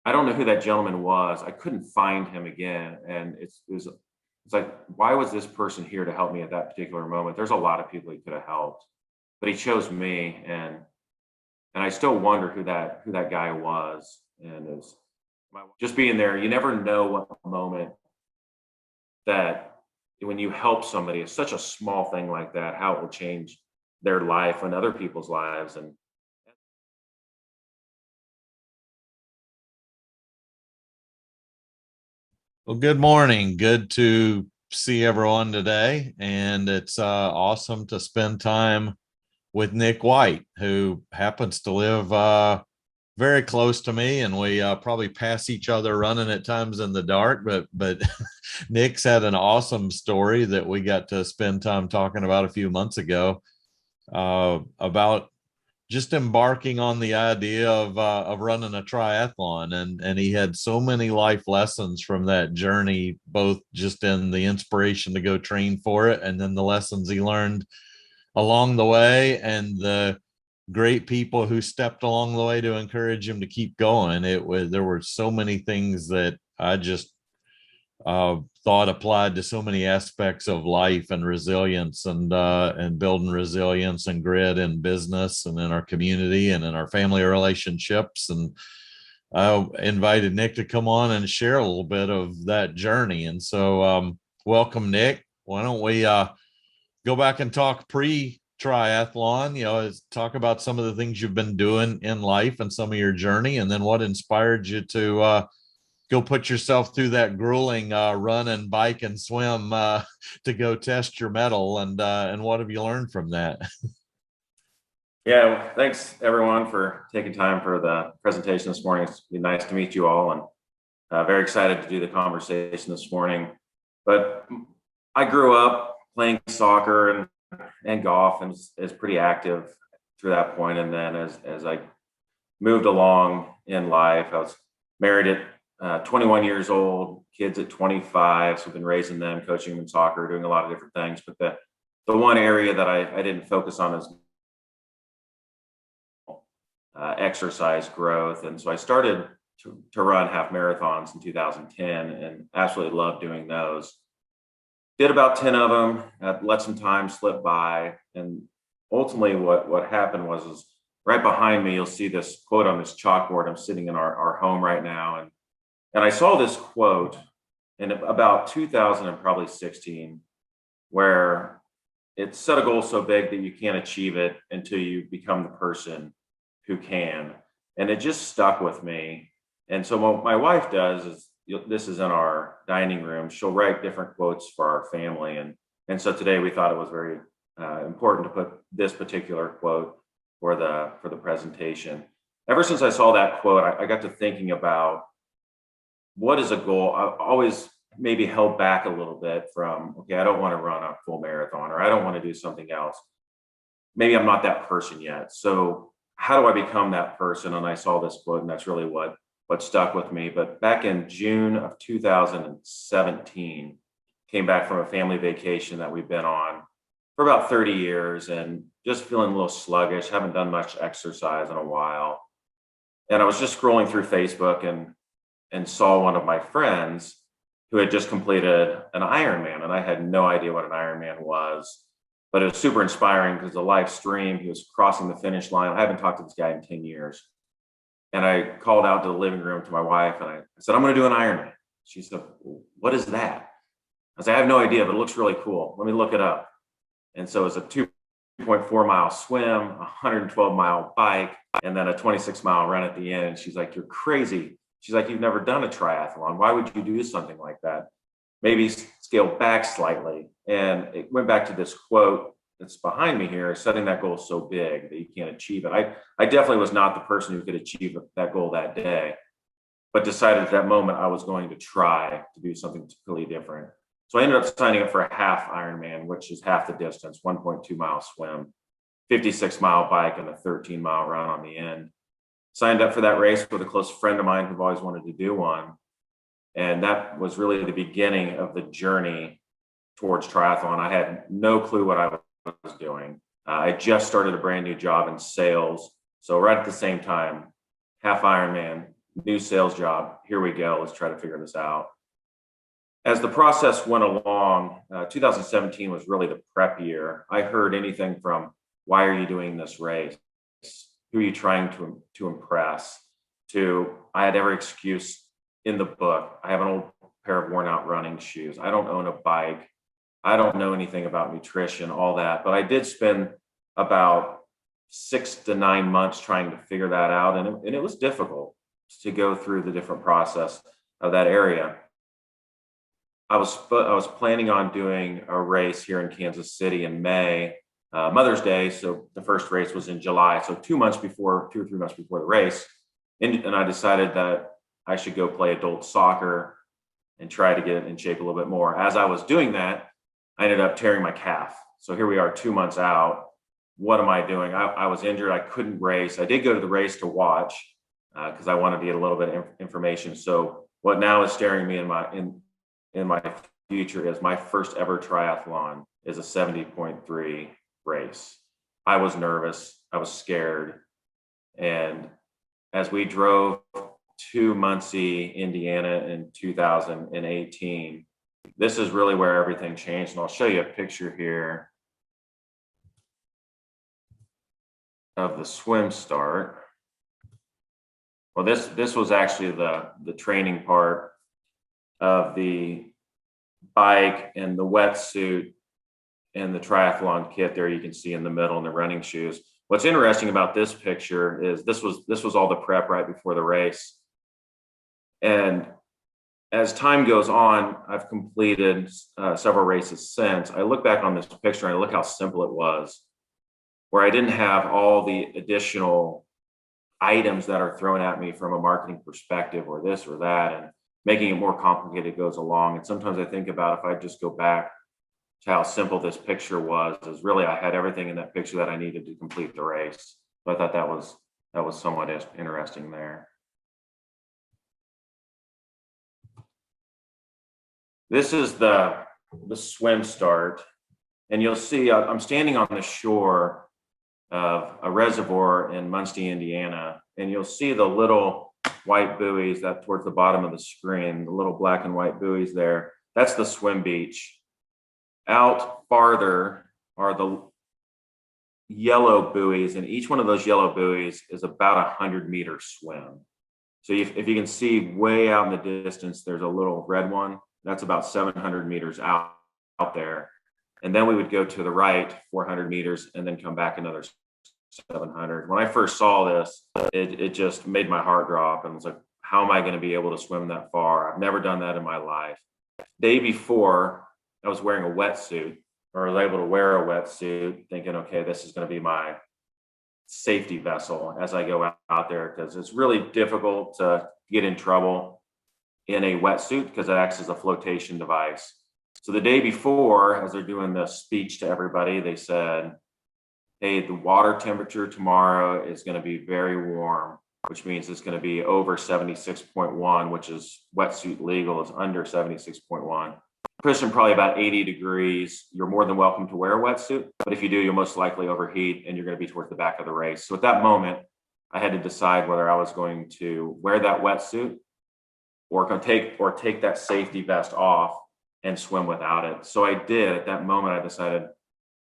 I don't know who that gentleman was. I couldn't find him again. And it's like, why was this person here to help me at that particular moment? There's a lot of people he could have helped, but he chose me. And I still wonder who that guy was. And it's just being there. You never know what moment that when you help somebody, it's such a small thing like that, how it will change their life and other people's lives. And Well, good morning. Good to see everyone today. And it's awesome to spend time with Nick White, who happens to live very close to me. And we probably pass each other running at times in the dark. But Nick's had an awesome story that we got to spend time talking about a few months ago about just embarking on the idea of running a triathlon, and he had so many life lessons from that journey, both just in the inspiration to go train for it, and then the lessons he learned along the way, and the great people who stepped along the way to encourage him to keep going. There were so many things that I just thought applied to so many aspects of life and resilience, and building resilience and grit in business and in our community and in our family relationships. And I invited Nick to come on and share a little bit of that journey. And so, welcome, Nick. Why don't we go back and talk pre-triathlon? Talk about some of the things you've been doing in life and some of your journey, and then what inspired you to go put yourself through that grueling run and bike and swim to go test your mettle, and what have you learned from that? yeah, thanks everyone for taking time for the presentation this morning. It's been nice to meet you all, and very excited to do the conversation this morning. But I grew up playing soccer and golf, and was pretty active through that point. And then as I moved along in life, I was married at 21 years old, kids at 25. So I've been raising them, coaching them in soccer, doing a lot of different things. But the one area that I didn't focus on is exercise growth. And so I started to run half marathons in 2010 and absolutely loved doing those. Did about 10 of them, let some time slip by. And ultimately what happened was right behind me, you'll see this quote on this chalkboard. I'm sitting in our home right now. And I saw this quote in about 2000 and probably 16, where it set a goal so big that you can't achieve it until you become the person who can. And it just stuck with me. And so what my wife does is, this is in our dining room, she'll write different quotes for our family. And so today we thought it was very important to put this particular quote for the presentation. Ever since I saw that quote, I got to thinking about, what is a goal? I always maybe held back a little bit from, okay, I don't want to run a full marathon, or I don't want to do something else. Maybe I'm not that person yet. So how do I become that person? And I saw this quote, and that's really what stuck with me. But back in June of 2017, came back from a family vacation that we've been on for about 30 years and just feeling a little sluggish, haven't done much exercise in a while. And I was just scrolling through Facebook and saw one of my friends who had just completed an Ironman. And I had no idea what an Ironman was, but it was super inspiring because the live stream, he was crossing the finish line. I haven't talked to this guy in 10 years. And I called out to the living room to my wife and I said, I'm going to do an Ironman. She said, what is that? I said, I have no idea, but it looks really cool. Let me look it up. And so it's a 2.4 mile swim, a 112 mile bike, and then a 26 mile run at the end. And she's like, you're crazy. She's like, you've never done a triathlon. Why would you do something like that? Maybe scale back slightly. And it went back to this quote that's behind me here, setting that goal so big that you can't achieve it. I definitely was not the person who could achieve that goal that day, but decided at that moment I was going to try to do something completely different. So I ended up signing up for a half Ironman, which is half the distance, 1.2 mile swim, 56 mile bike, and a 13 mile run on the end. Signed up for that race with a close friend of mine who always wanted to do one. And that was really the beginning of the journey towards triathlon. I had no clue what I was doing. I just started a brand new job in sales. So right at the same time, half Ironman, new sales job. Here we go. Let's try to figure this out. As the process went along, 2017 was really the prep year. I heard anything from, why are you doing this race? Who are you trying to impress? To, I had every excuse in the book. I have an old pair of worn out running shoes. I don't own a bike. I don't know anything about nutrition, all that. But I did spend about 6 to 9 months trying to figure that out. And it was difficult to go through the different process of that area. I was planning on doing a race here in Kansas City in May, Mother's Day. So the first race was in July. So 2 or 3 months before the race. And I decided that I should go play adult soccer and try to get in shape a little bit more. As I was doing that, I ended up tearing my calf. So here we are 2 months out. What am I doing? I was injured. I couldn't race. I did go to the race to watch because I wanted to get a little bit of information. So what now is staring me in my future is my first ever triathlon is a 70.3 race. I was nervous. I was scared. And as we drove to Muncie, Indiana in 2018, this is really where everything changed. And I'll show you a picture here of the swim start. Well, this was actually the training part of the bike and the wetsuit and the triathlon kit there you can see in the middle, and the running shoes. What's interesting about this picture is this was all the prep right before the race. And as time goes on, I've completed several races since. I look back on this picture and I look how simple it was, where I didn't have all the additional items that are thrown at me from a marketing perspective, or this or that, and making it more complicated goes along. And sometimes I think about, if I just go back to how simple this picture was, is really I had everything in that picture that I needed to complete the race. So I thought that was somewhat interesting there. This is the swim start, and you'll see I'm standing on the shore of a reservoir in Muncie, Indiana, and you'll see the little white buoys that towards the bottom of the screen, the little black and white buoys there. That's the swim beach. Out farther are the yellow buoys, and each one of those yellow buoys is about 100-meter swim. So if you can see way out in the distance, there's a little red one. That's about 700 meters out there. And then we would go to the right 400 meters and then come back another 700. When I first saw this, it just made my heart drop, and was like, how am I going to be able to swim that far? I've never done that in my life. Day before, I was wearing a wetsuit, or was able to wear a wetsuit, thinking, okay, this is going to be my safety vessel as I go out there, because it's really difficult to get in trouble in a wetsuit because it acts as a flotation device. So the day before, as they're doing the speech to everybody, they said, hey, the water temperature tomorrow is going to be very warm, which means it's going to be over 76.1, which is wetsuit legal, is under 76.1. Pushing probably about 80 degrees. You're more than welcome to wear a wetsuit, but if you do, you'll most likely overheat and you're going to be towards the back of the race. So at that moment, I had to decide whether I was going to wear that wetsuit or take that safety vest off and swim without it. So I did. At that moment, I decided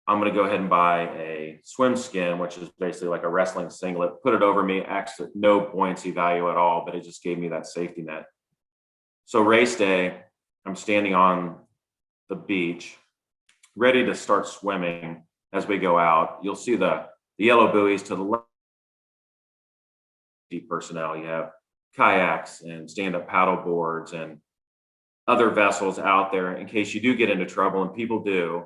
I'm going to go ahead and buy a swim skin, which is basically like a wrestling singlet, put it over me, acts at no buoyancy value at all, but it just gave me that safety net. So race day, I'm standing on the beach, ready to start swimming. As we go out, you'll see the yellow buoys to the left. Personnel, you have kayaks and stand-up paddle boards and other vessels out there in case you do get into trouble, and people do,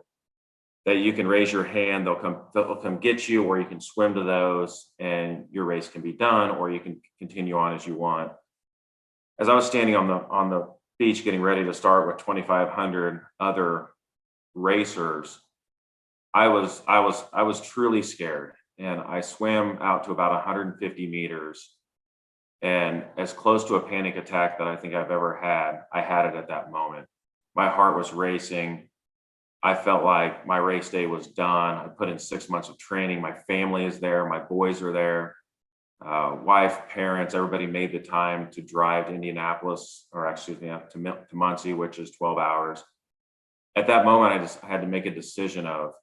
that you can raise your hand, they'll come get you, or you can swim to those and your race can be done, or you can continue on as you want. As I was standing on the beach getting ready to start with 2,500 other racers, I was truly scared, and I swam out to about 150 meters. And as close to a panic attack that I think I've ever had, I had it at that moment. My heart was racing. I felt like my race day was done. I put in 6 months of training. My family is there. My boys are there. wife, parents, everybody made the time to drive to Indianapolis, or excuse me, up to Muncie, which is 12 hours. At that moment, I had to make a decision of,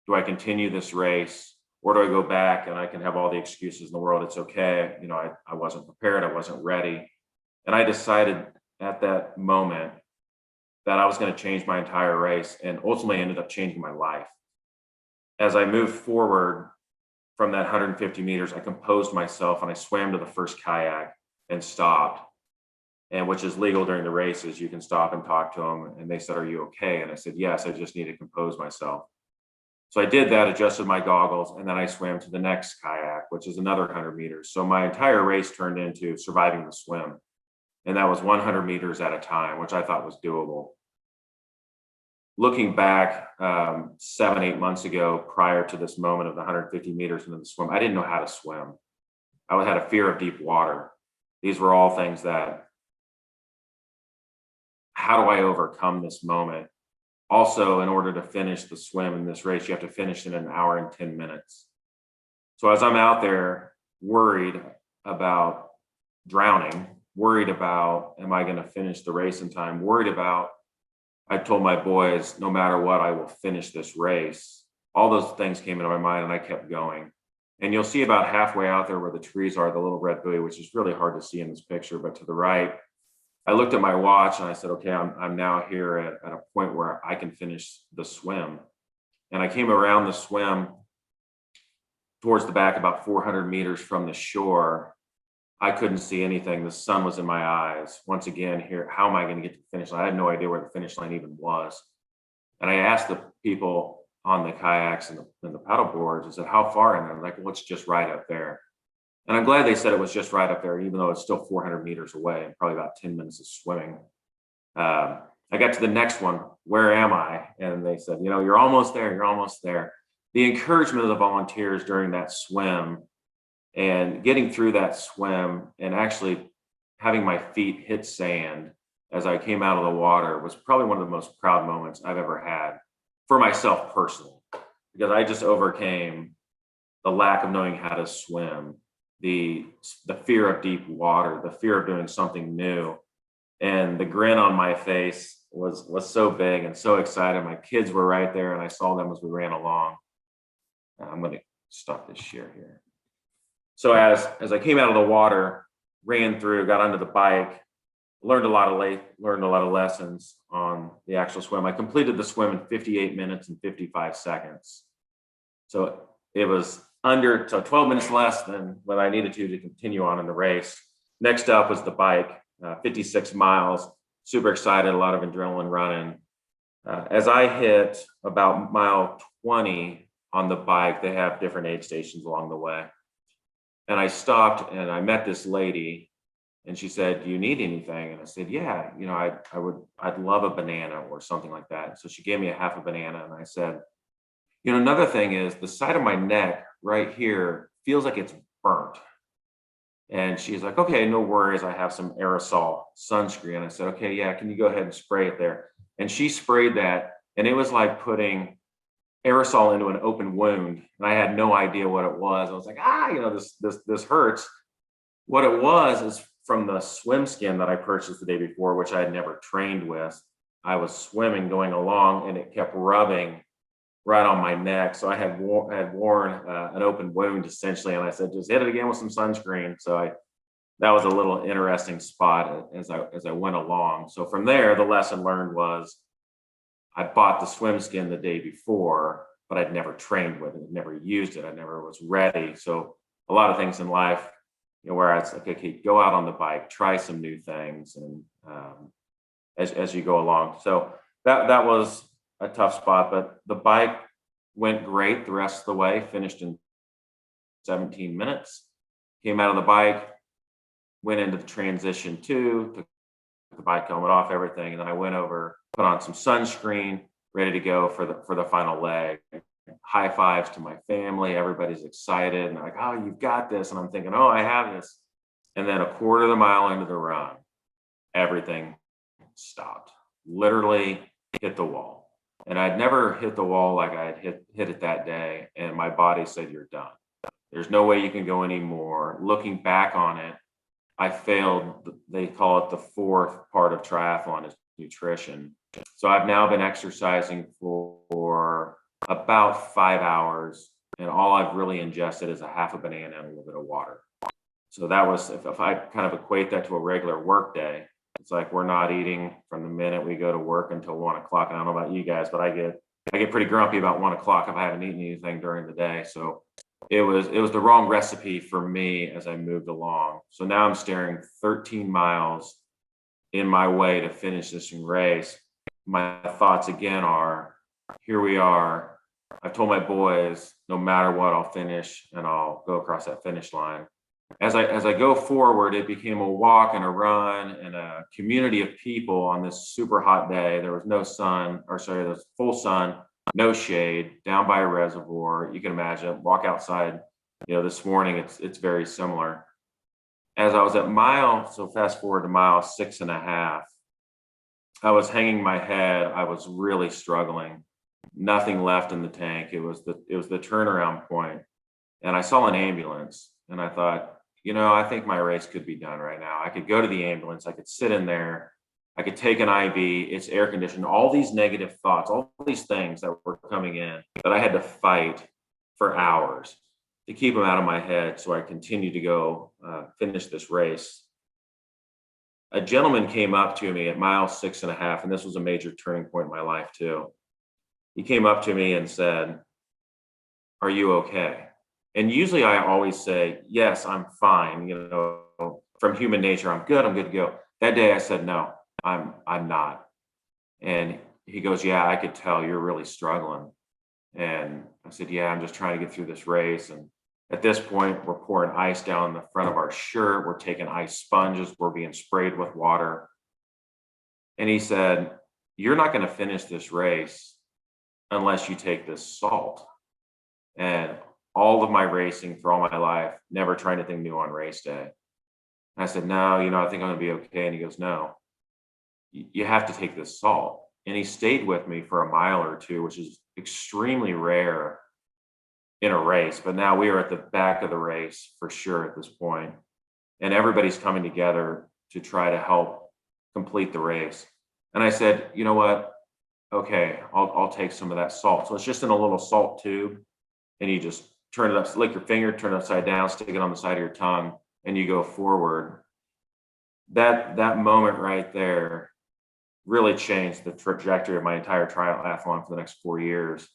do I continue this race, or do I go back and I can have all the excuses in the world? It's okay. You know, I wasn't prepared. I wasn't ready. And I decided at that moment that I was going to change my entire race, and ultimately ended up changing my life. As I moved forward from that 150 meters, I composed myself and I swam to the first kayak and stopped, and which is legal during the races. You can stop and talk to them. And they said, "Are you okay?" And I said, "Yes, I just need to compose myself." So I did that, adjusted my goggles, and then I swam to the next kayak, which is another 100 meters. So my entire race turned into surviving the swim. And that was 100 meters at a time, which I thought was doable. Looking back 7-8 months ago, prior to this moment of the 150 meters into the swim, I didn't know how to swim. I had a fear of deep water. These were all things that, how do I overcome this moment? Also, in order to finish the swim in this race, you have to finish in 1 hour and 10 minutes. So as I'm out there worried about drowning, worried about, am I going to finish the race in time? Worried about, I told my boys, no matter what, I will finish this race. All those things came into my mind, and I kept going. And you'll see about halfway out there where the trees are, the little red buoy, which is really hard to see in this picture, but to the right, I looked at my watch and I said, okay, I'm now here at a point where I can finish the swim. And I came around the swim towards the back, about 400 meters from the shore. I couldn't see anything. The sun was in my eyes. Once again, here, how am I going to get to the finish line? I had no idea where the finish line even was. And I asked the people on the kayaks and the paddle boards, I said, how far? And they're like, well, it's just right up there. And I'm glad they said it was just right up there, even though it's still 400 meters away and probably about 10 minutes of swimming. I got to the next one. Where am I? And they said, you know, you're almost there. You're almost there. The encouragement of the volunteers during that swim, and getting through that swim and actually having my feet hit sand as I came out of the water, was probably one of the most proud moments I've ever had for myself personally, because I just overcame the lack of knowing how to swim, the fear of deep water, the fear of doing something new. And the grin on my face was so big and so excited. My kids were right there, and I saw them as we ran along. I'm going to stop this share here. So as I came out of the water, ran through, got onto the bike, learned a lot of lessons on the actual swim. I completed the swim in 58 minutes and 55 seconds. So it was 12 minutes less than what I needed to continue on in the race. Next up was the bike, 56 miles, super excited, a lot of adrenaline running. As I hit about mile 20 on the bike, they have different aid stations along the way. And I stopped and I met this lady, and she said, do you need anything? And I said, yeah, you know, I'd love a banana or something like that. So she gave me a half a banana, and I said, you know, another thing is the side of my neck right here feels like it's burnt. And she's like, okay, no worries. I have some aerosol sunscreen. I said, okay, yeah, can you go ahead and spray it there? And she sprayed that, and it was like putting aerosol into an open wound. And I had no idea what it was. I was like, you know, this hurts. What it was is from the swim skin that I purchased the day before, which I had never trained with. I was swimming going along, and it kept rubbing right on my neck. So I had worn an open wound essentially. And I said, just hit it again with some sunscreen. So that was a little interesting spot as I went along. So from there, the lesson learned was, I bought the swim skin the day before, but I'd never trained with it, never used it. I never was ready. So a lot of things in life, you know, where it's like, okay, go out on the bike, try some new things, and as you go along. So that was a tough spot, but the bike went great the rest of the way, finished in 17 minutes, came out of the bike, went into the transition took the bike helmet off, everything. And then I went over, put on some sunscreen, ready to go for the final leg. High fives to my family. Everybody's excited. And they're like, oh, you've got this. And I'm thinking, oh, I have this. And then a quarter of the mile into the run, everything stopped, literally hit the wall. And I'd never hit the wall like I had hit it that day. And my body said, you're done. There's no way you can go anymore. Looking back on it, I failed. They call it the fourth part of triathlon is nutrition. So I've now been exercising for about 5 hours, and all I've really ingested is a half a banana and a little bit of water. So that was, if I kind of equate that to a regular work day, it's like we're not eating from the minute we go to work until 1 o'clock. And I don't know about you guys, but I get pretty grumpy about 1 o'clock if I haven't eaten anything during the day. So it was the wrong recipe for me as I moved along. So now I'm staring 13 miles in my way to finish this race. My thoughts again are, here we are. I've told my boys, no matter what, I'll finish and I'll go across that finish line. As I go forward, it became a walk and a run and a community of people on this super hot day. There was no sun, or sorry, there was full sun, no shade, down by a reservoir. You can imagine, walk outside, this morning, it's very similar. As I was at so fast forward to mile 6.5, I was hanging my head. I was really struggling. Nothing left in the tank. It was the turnaround point. And I saw an ambulance and I thought, I think my race could be done right now. I could go to the ambulance. I could sit in there. I could take an IV. It's air conditioned. All these negative thoughts, all these things that were coming in that I had to fight for hours to keep them out of my head. So I continued to go finish this race. A gentleman came up to me at mile 6.5, and this was a major turning point in my life too. He came up to me and said, "Are you okay?" And usually I always say, "Yes, I'm fine." From human nature, I'm good to go. That day I said, "No, I'm not." And he goes, "Yeah, I could tell you're really struggling." And I said, "Yeah, I'm just trying to get through this race." And at this point, we're pouring ice down the front of our shirt. We're taking ice sponges. We're being sprayed with water. And he said, "You're not going to finish this race unless you take this salt." And all of my racing for all my life, never tried anything new on race day. And I said, "No, I think I'm going to be okay." And he goes, "No, you have to take this salt." And he stayed with me for a mile or two, which is extremely rare in a race. But now we are at the back of the race for sure at this point. And everybody's coming together to try to help complete the race. And I said, "You know what? Okay, I'll take some of that salt." So it's just in a little salt tube, and you just turn it up, lick your finger, turn it upside down, stick it on the side of your tongue, and you go forward. That moment right there really changed the trajectory of my entire triathlon for the next 4 years.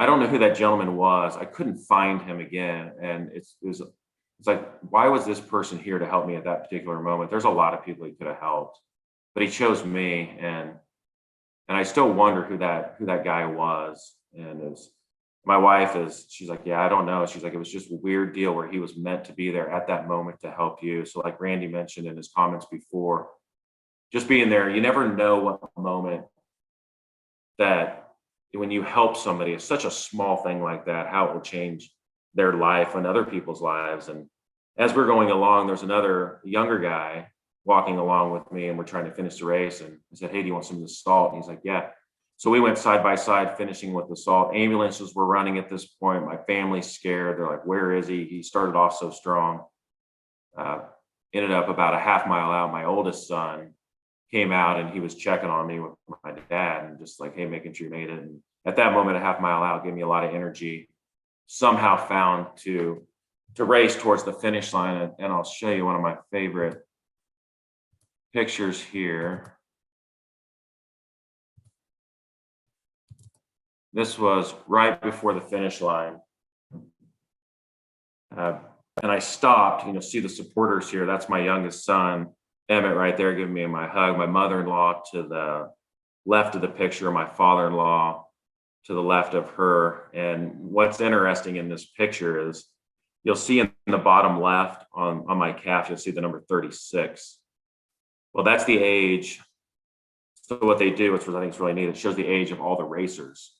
I don't know who that gentleman was. I couldn't find him again. And it's like, why was this person here to help me at that particular moment? There's a lot of people he could have helped, but he chose me. And I still wonder who that guy was. And my wife she's like, "Yeah, I don't know." She's like, "It was just a weird deal where he was meant to be there at that moment to help you." So like Randy mentioned in his comments before, just being there, you never know what moment that when you help somebody, it's such a small thing like that, how it will change their life and other people's lives. And as we're going along, there's another younger guy walking along with me, and we're trying to finish the race. And I said, "Hey, do you want some of this salt?" And he's like, "Yeah." So we went side by side finishing with the salt. Ambulances were running at this point. My family's scared. They're like, "Where is he?" He started off so strong. Ended up about a half mile out. My oldest son came out and he was checking on me with my dad and just like, "Hey, making sure you made it." And at that moment, a half mile out gave me a lot of energy. Somehow found to race towards the finish line. And I'll show you one of my favorite pictures here. This was right before the finish line. And I stopped, see the supporters here. That's my youngest son, Emmett, right there giving me my hug. My mother-in-law to the left of the picture, my father-in-law to the left of her. And what's interesting in this picture is you'll see in the bottom left on my calf, you'll see the number 36. Well, that's the age. So what they do, which I think is really neat, it shows the age of all the racers.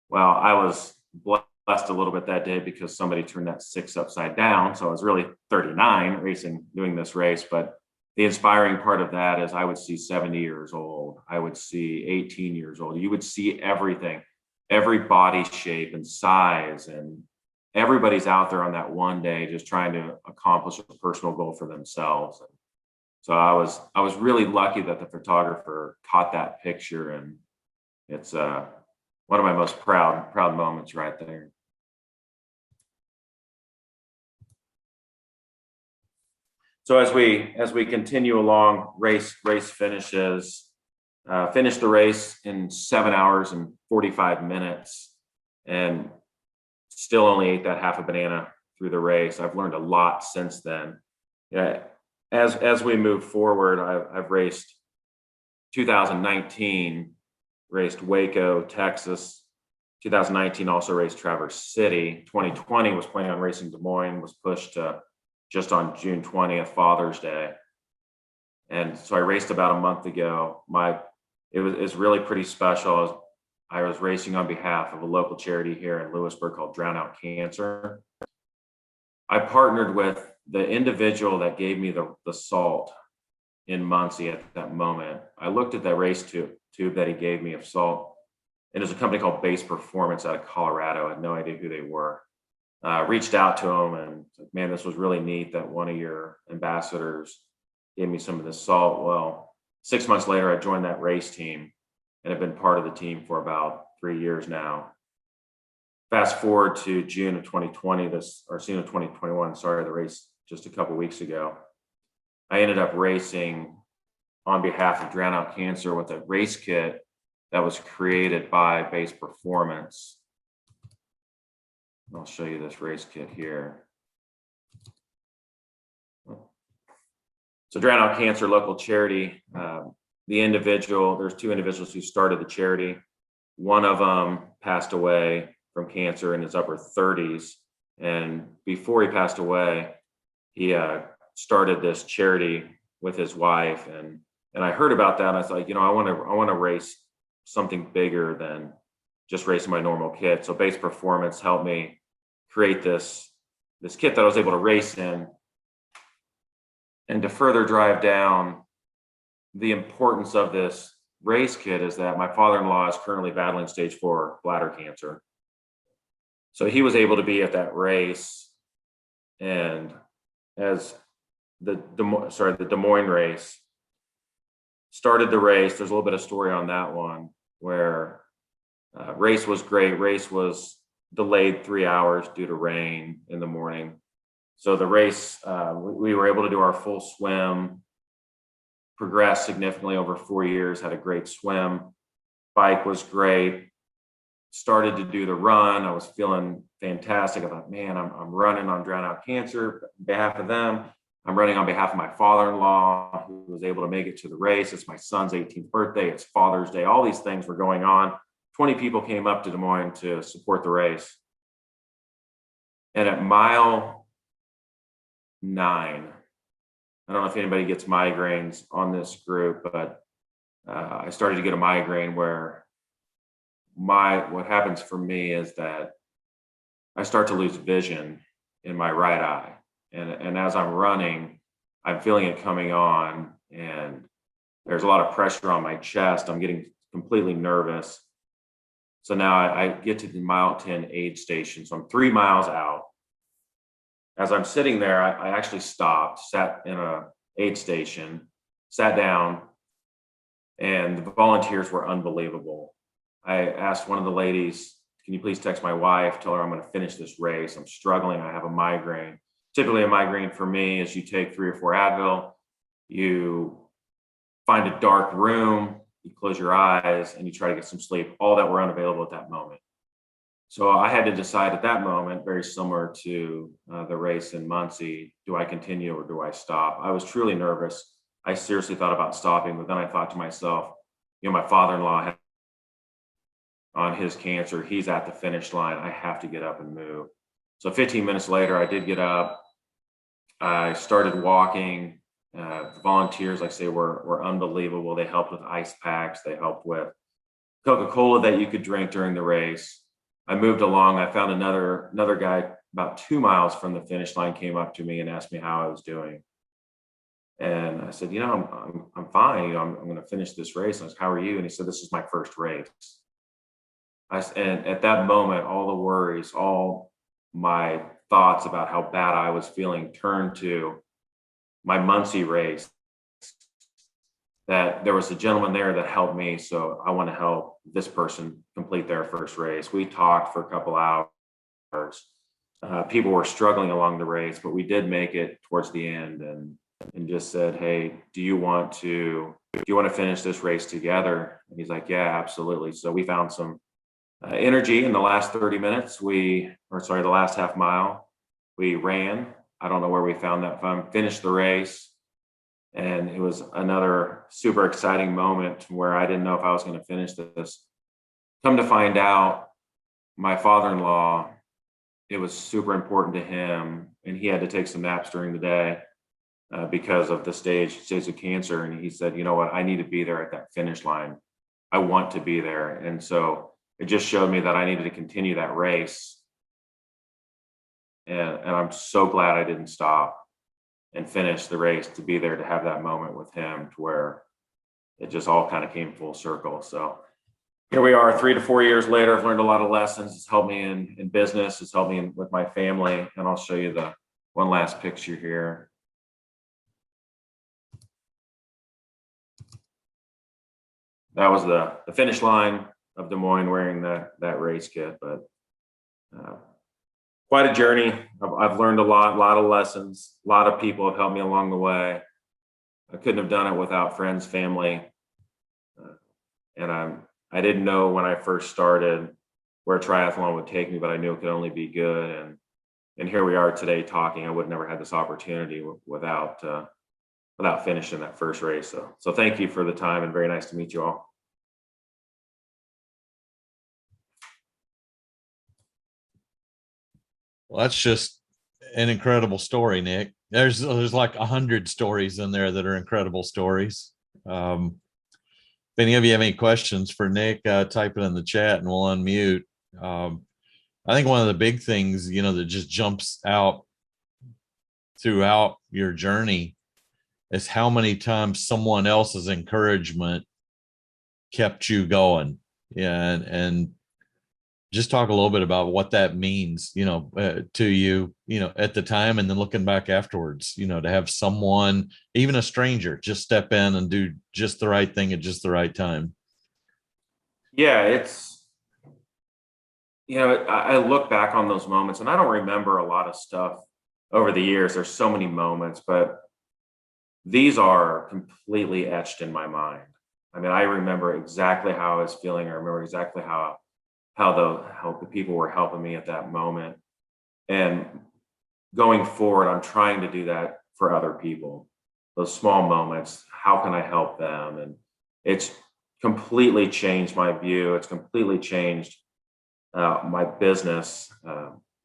Well, I was blessed a little bit that day because somebody turned that 6 upside down. So I was really 39 doing this race. But the inspiring part of that is I would see 70 years old. I would see 18 years old. You would see everything, every body shape and size. And everybody's out there on that one day just trying to accomplish a personal goal for themselves. So I was really lucky that the photographer caught that picture, and it's one of my most proud moments right there. So as we continue along, race finishes. Finished the race in 7 hours and 45 minutes, and still only ate that half a banana through the race. I've learned a lot since then. Yeah, as we move forward, I've raced 2019, raced Waco, Texas. 2019 also raced Traverse City. 2020 was planning on racing Des Moines, was pushed to just on June 20th, Father's Day. And so I raced about a month ago. It's really pretty special. I was racing on behalf of a local charity here in Lewisburg called Drown Out Cancer. I partnered with the individual that gave me the salt in Muncie at that moment. I looked at that race tube that he gave me of salt, and there's a company called Base Performance out of Colorado. I had no idea who they were. Reached out to him and said, man, this was really neat that one of your ambassadors gave me some of this salt. Well, 6 months later, I joined that race team and have been part of the team for about 3 years now. Fast forward to June of 2020, June of 2021, sorry, the race just a couple weeks ago. I ended up racing on behalf of Drown Out Cancer with a race kit that was created by Base Performance. I'll show you this race kit here. So Drown Out Cancer, local charity. There's two individuals who started the charity. One of them passed away from cancer in his upper 30s. And before he passed away, he started this charity with his wife. And I heard about that. And I thought, I want to race something bigger than just racing my normal kit. So Base Performance helped me create this kit that I was able to race in. And to further drive down the importance of this race kit is that my father-in-law is currently battling stage 4 bladder cancer. So he was able to be at that race. And as the Des Moines race started the race, there's a little bit of story on that one where race was great. Race was delayed 3 hours due to rain in the morning. So the race, we were able to do our full swim, progressed significantly over 4 years, had a great swim. Bike was great. Started to do the run. I was feeling fantastic. I thought, man, I'm running on Drown Out Cancer on behalf of them. I'm running on behalf of my father-in-law who was able to make it to the race. It's my son's 18th birthday. It's Father's Day. All these things were going on. 20 people came up to Des Moines to support the race. And at mile 9, I don't know if anybody gets migraines on this group, but I started to get a migraine where what happens for me is that I start to lose vision in my right eye. And as I'm running, I'm feeling it coming on, and there's a lot of pressure on my chest. I'm getting completely nervous. So now I get to the mile 10 aid station. So I'm 3 miles out. As I'm sitting there, I actually stopped, sat in a aid station, sat down, and the volunteers were unbelievable. I asked one of the ladies, can you please text my wife, tell her I'm going to finish this race. I'm struggling. I have a migraine. Typically a migraine for me is you take 3 or 4 Advil, you find a dark room, you close your eyes, and you try to get some sleep, all that were unavailable at that moment. So I had to decide at that moment, very similar to the race in Muncie, do I continue or do I stop? I was truly nervous. I seriously thought about stopping, but then I thought to myself, my father-in-law had on his cancer, he's at the finish line. I have to get up and move. So 15 minutes later, I did get up. I started walking. The volunteers, like I say, were unbelievable. They helped with ice packs. They helped with Coca-Cola that you could drink during the race. I moved along. I found another guy about 2 miles from the finish line came up to me and asked me how I was doing. And I said, I'm fine. I'm going to finish this race. And I said, how are you? And he said, this is my first race. And at that moment, all the worries, all my thoughts about how bad I was feeling turned to my Muncie race, that there was a gentleman there that helped me. So I want to help this person complete their first race. We talked for a couple hours. People were struggling along the race, but we did make it towards the end, and just said, "Hey, do you want to finish this race together?" And he's like, "Yeah, absolutely." So we found some energy in the last 30 minutes. The last half mile we ran. I don't know where we found that fun. Finished the race, and it was another super exciting moment where I didn't know if I was going to finish this. Come to find out, my father-in-law, it was super important to him, and he had to take some naps during the day because of the stage of cancer. And he said, "You know what? I need to be there at that finish line. I want to be there." And so it just showed me that I needed to continue that race. And I'm so glad I didn't stop and finish the race, to be there, to have that moment with him, to where it just all kind of came full circle. So here we are 3 to 4 years later. I've learned a lot of lessons. It's helped me in business. It's helped me with my family. And I'll show you the one last picture here. That was the finish line of Des Moines, wearing that race kit. But quite a journey. I've learned a lot of lessons. A lot of people have helped me along the way. I couldn't have done it without friends, family. And I didn't know when I first started where triathlon would take me, but I knew it could only be good. And here we are today talking. I would have never had this opportunity without finishing that first race. So thank you for the time, and very nice to meet you all. Well, that's just an incredible story, Nick. There's like 100 stories in there that are incredible stories. If any of you have any questions for Nick, type it in the chat and we'll unmute. I think one of the big things, that just jumps out throughout your journey is how many times someone else's encouragement kept you going. Yeah. And just talk a little bit about what that means, to you, at the time, and then looking back afterwards, to have someone, even a stranger, just step in and do just the right thing at just the right time. Yeah, it's, I look back on those moments, and I don't remember a lot of stuff over the years. There's so many moments, but these are completely etched in my mind. I mean, I remember exactly how I was feeling. I remember exactly how the people were helping me at that moment. And going forward, I'm trying to do that for other people. Those small moments, how can I help them? And it's completely changed my view. It's completely changed my business,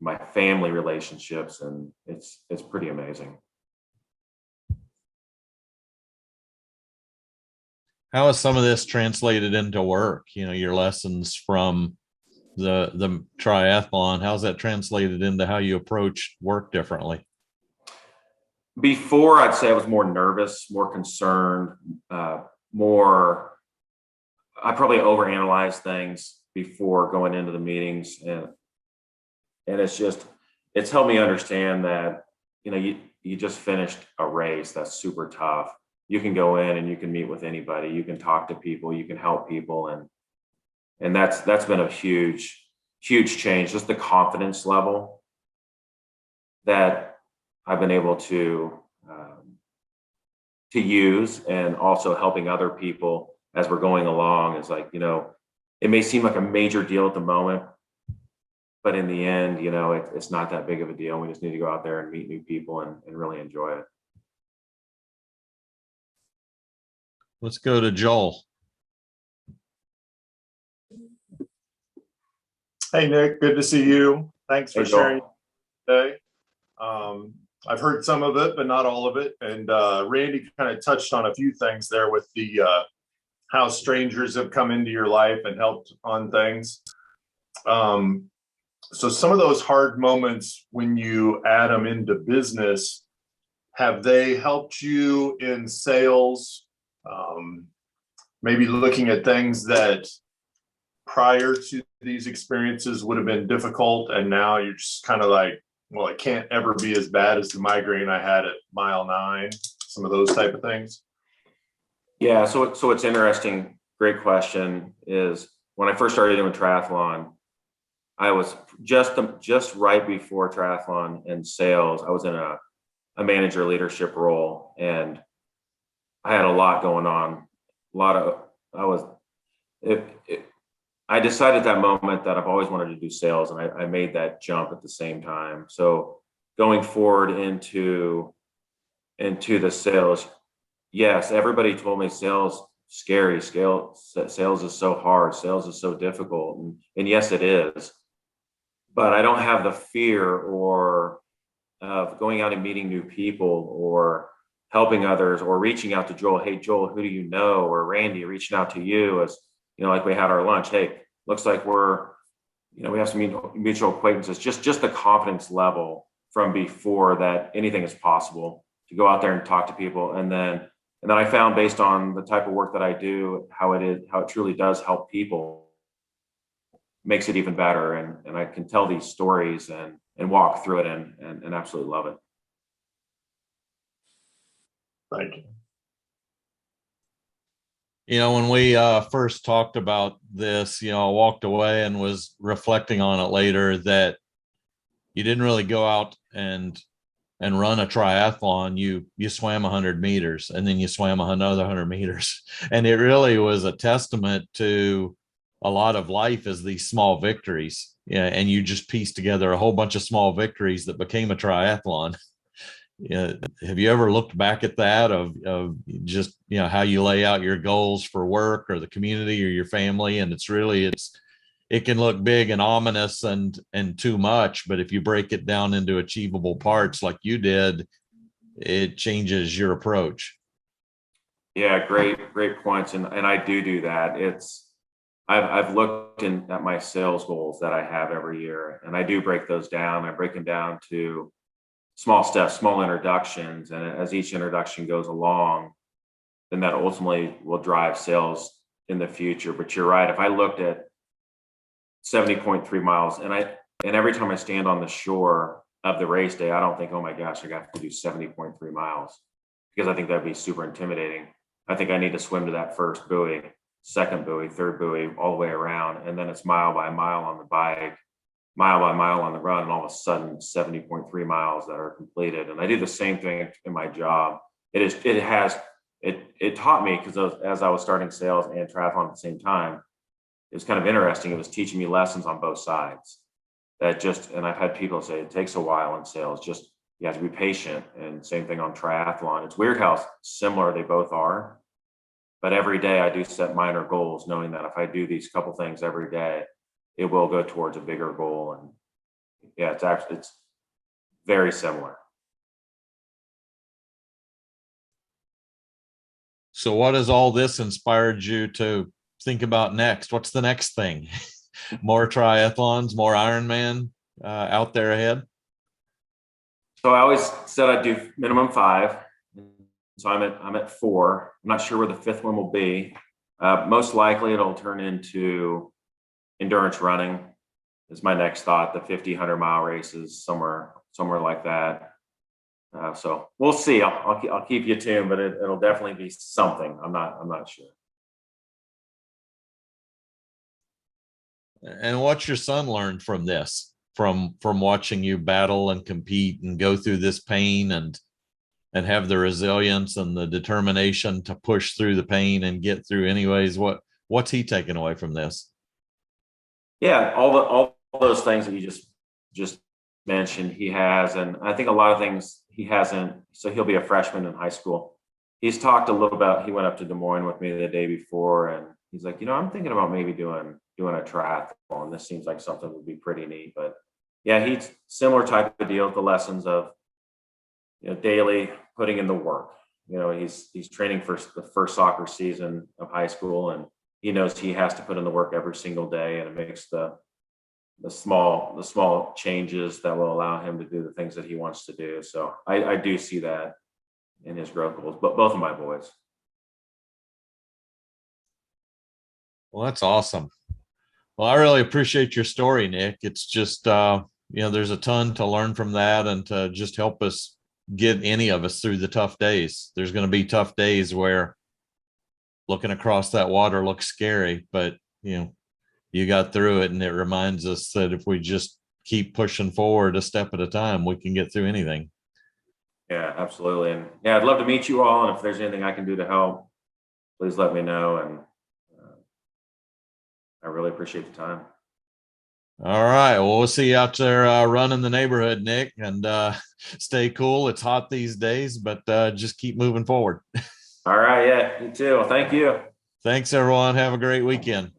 my family relationships, and it's pretty amazing. How has some of this translated into work? Your lessons from the triathlon, how's that translated into how you approach work differently? Before, I'd say I was more nervous, more concerned, I probably overanalyzed things before going into the meetings. And it's helped me understand that, you just finished a race that's super tough. You can go in and you can meet with anybody, you can talk to people, you can help people. And that's been a huge change, just the confidence level that I've been able to use, and also helping other people as we're going along. Is like, it may seem like a major deal at the moment, but in the end, it's not that big of a deal. We just need to go out there and meet new people and really enjoy it. Let's go to Joel. Hey, Nick, good to see you. Thanks for sharing today. I've heard some of it, but not all of it. And Randy kind of touched on a few things there with the how strangers have come into your life and helped on things. So some of those hard moments, when you add them into business, have they helped you in sales? Maybe looking at things that prior to these experiences would have been difficult, and now you're just kind of like, well, it can't ever be as bad as the migraine I had at mile 9, some of those type of things? Yeah, so it's interesting. Great question. Is when I first started doing triathlon, I was just right before triathlon and sales. I was in a manager leadership role, and I had a lot going on. A lot of I was it I decided at that moment that I've always wanted to do sales, and I made that jump at the same time. So going forward into the sales, yes, everybody told me sales scary, sales is so hard, sales is so difficult, and yes, it is. But I don't have the fear or of going out and meeting new people or helping others or reaching out to Joel. Hey, Joel, who do you know? Or Randy reaching out to you as, like we had our lunch. Hey, looks like we have some mutual acquaintances. Just the confidence level from before that anything is possible to go out there and talk to people. And then I found, based on the type of work that I do, how it truly does help people, makes it even better. And I can tell these stories and walk through it and absolutely love it. Thank you. When we first talked about this, I walked away and was reflecting on it later that you didn't really go out and run a triathlon. You swam 100 meters and then you swam another 100 meters. And it really was a testament to a lot of life as these small victories. Yeah. And you just pieced together a whole bunch of small victories that became a triathlon. Yeah. Have you ever looked back at that of just, how you lay out your goals for work or the community or your family? And it can look big and ominous and too much, but if you break it down into achievable parts like you did, it changes your approach. Yeah, great points. And I do that. I've looked at my sales goals that I have every year, and I do break those down. I break them down to small steps, small introductions. And as each introduction goes along, then that ultimately will drive sales in the future. But you're right. If I looked at 70.3 miles, and every time I stand on the shore of the race day, I don't think, oh my gosh, I got to do 70.3 miles, because I think that'd be super intimidating. I think I need to swim to that first buoy, second buoy, third buoy, all the way around. And then it's mile by mile on the bike, mile by mile on the run, and all of a sudden 70.3 miles that are completed. And I do the same thing in my job. It taught me, because as I was starting sales and triathlon at the same time, it was kind of interesting. It was teaching me lessons on both sides. And I've had people say it takes a while in sales. Just, you have to be patient. And same thing on triathlon. It's weird how similar they both are. But every day I do set minor goals, knowing that if I do these couple things every day, it will go towards a bigger goal. And yeah, it's very similar. So what has all this inspired you to think about next? What's the next thing? More triathlons, more Ironman out there ahead? So I always said I'd do minimum 5. So I'm at 4. I'm not sure where the 5th one will be. Most likely it'll turn into endurance running is my next thought. The 50, 100-mile races, somewhere like that. So we'll see. I'll keep you tuned, but it'll definitely be something. I'm not sure. And what's your son learned from this, from watching you battle and compete and go through this pain and have the resilience and the determination to push through the pain and get through anyways? What's he taken away from this? Yeah, all those things that you just mentioned, he has, and I think a lot of things he hasn't. So he'll be a freshman in high school. He's talked a little about. He went up to Des Moines with me the day before, and he's like, I'm thinking about maybe doing a triathlon. This seems like something that would be pretty neat. But yeah, he's similar type of deal. The lessons of daily putting in the work. He's training for the first soccer season of high school, and he knows he has to put in the work every single day, and it makes the small changes that will allow him to do the things that he wants to do. So I do see that in his growth goals, but both of my boys. Well, that's awesome. Well, I really appreciate your story, Nick. It's just, there's a ton to learn from that and to just help us get any of us through the tough days. There's going to be tough days where looking across that water looks scary, but you got through it, and it reminds us that if we just keep pushing forward a step at a time, we can get through anything. Yeah, absolutely. And yeah, I'd love to meet you all. And if there's anything I can do to help, please let me know. And I really appreciate the time. All right. Well, we'll see you out there running the neighborhood, Nick, and stay cool. It's hot these days, but just keep moving forward. All right. Yeah, you too. Well, thank you. Thanks, everyone. Have a great weekend.